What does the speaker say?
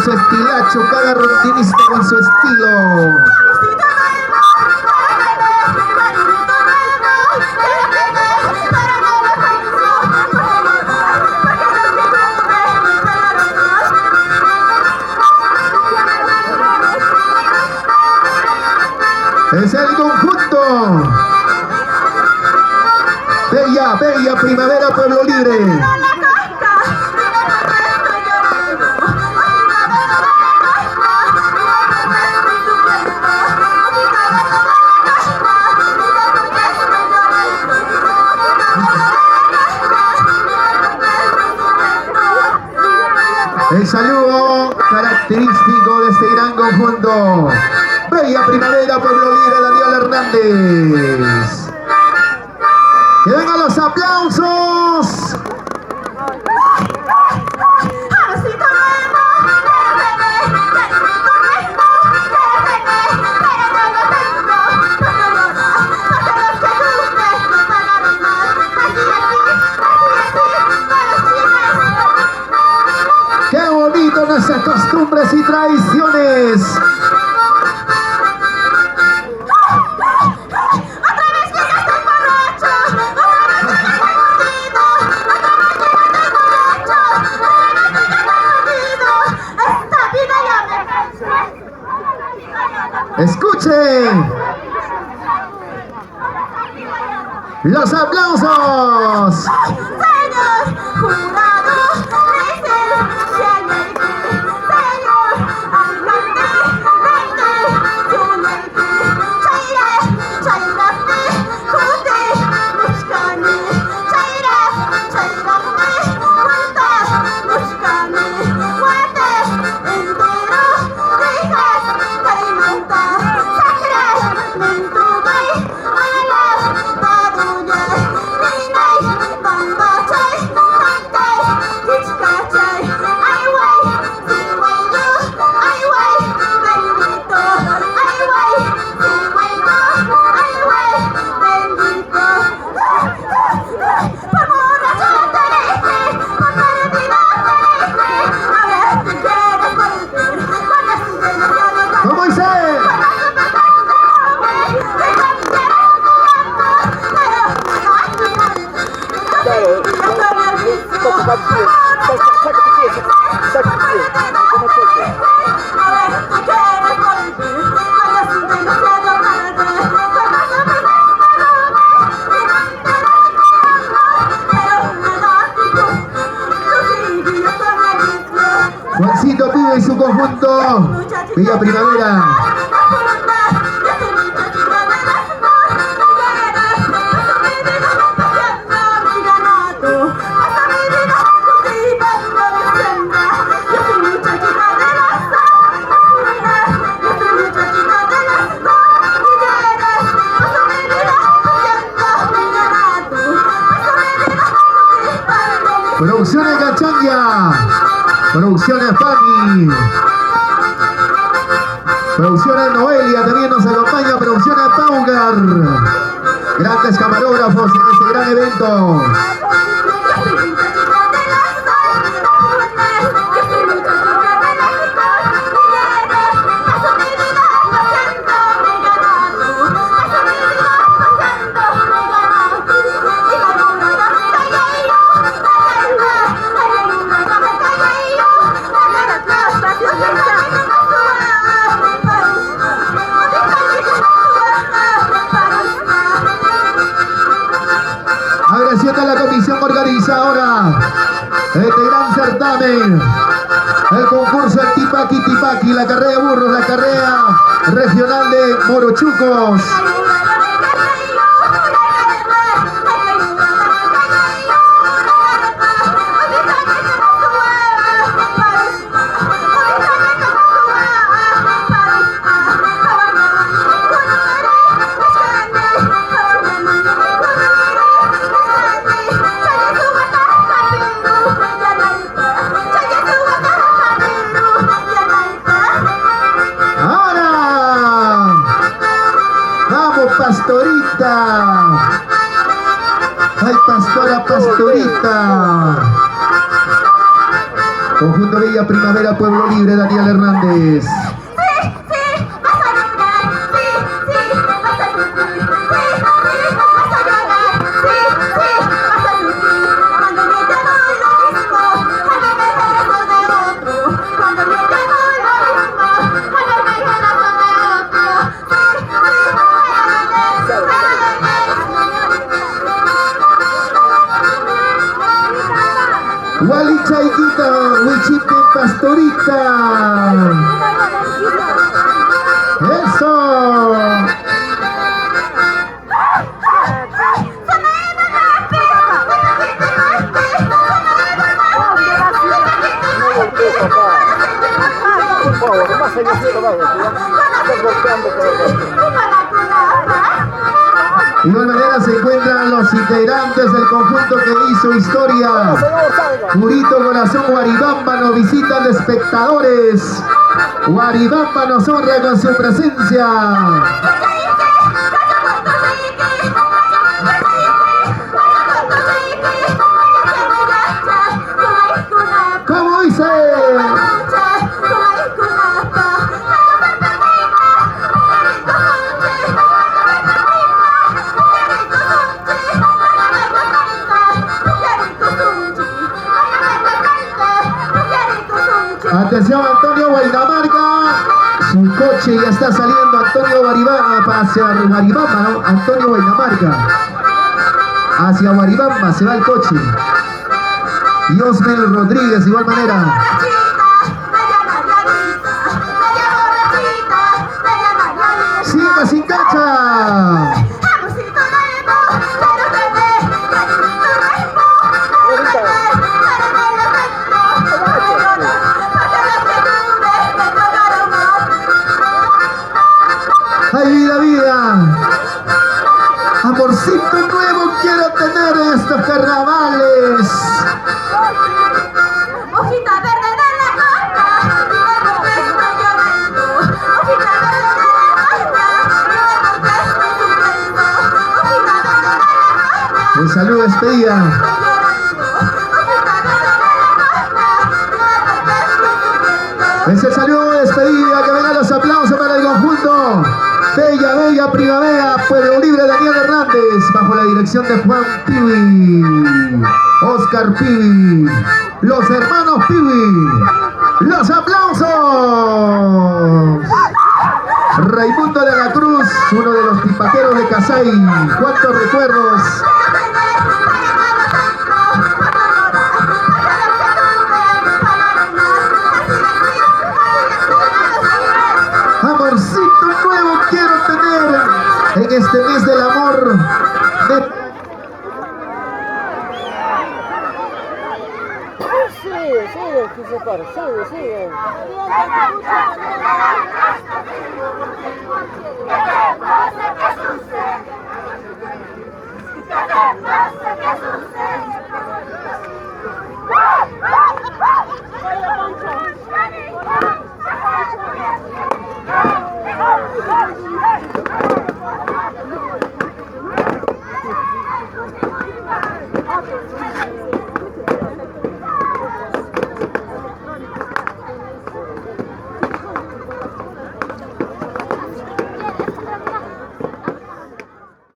su estilacho, cada rondinista con su estilo. Es el conjunto Bella, Bella Primavera Pueblo Libre. El saludo característico de este gran conjunto. Bella Primavera Pueblo Libre, Daniel Hernández. ¡Que vengan los aplausos! ¡Qué bonito nuestras costumbres y tradiciones! ¡Escuchen! ¡Los aplausos! Juancito Pibe y su conjunto Bella Primavera. Producciones Cachanga, Producciones Fami, Producciones Noelia también nos acompaña, Producciones Paugar, grandes camarógrafos en este gran evento. Agradeciendo a la comisión organizadora de este gran certamen, el concurso El Tipaqui Tipaqui, la carrera de burros, la carrera regional de Morochucos. Pastorita, ay pastora, pastorita. Conjunto Bella Primavera, Pueblo Libre, Daniel Hernández. Wally Chaiquita, Wichite Pastorita. Eso. De igual manera se encuentran los integrantes del conjunto que hizo historia. Purito Corazón Guaribamba nos visitan de espectadores. Guaribamba nos honra con su presencia. ¿Cómo dice? Atención, Antonio Guainamarca. Su coche ya está saliendo. Antonio Guaribamba hacia Guaribamba, ¿no? Antonio Guainamarca. Hacia Guaribamba se va el coche. Y Osmel Rodríguez de igual manera. Siga sin cancha. ¡Ay, vida, vida! Amorcito nuevo quiero tener en estos carnavales. Hojita verde de la costa, dime por qué estoy llorando. Hojita verde de la costa, dime por qué estoy sufriendo. Hojita verde de la costa, Un saludo de despedida. estoy llorando. Hojita verde de la costa, dime por qué estoy sufriendo. Es el saludo de despedida. Que vengan los aplausos para el conjunto Bella, Bella Primavera, Pueblo Libre, Daniel Hernández, bajo la dirección de Juan Piwi, Oscar Piwi, los hermanos Piwi. ¡Los aplausos! Raimundo de la Cruz, uno de los tipaqueros de Casay. ¿Cuántos recuerdos? Amorcito nuevo quiero tener en este mes del amor. Sigue, que se pare, sigue. ¿Qué pasa?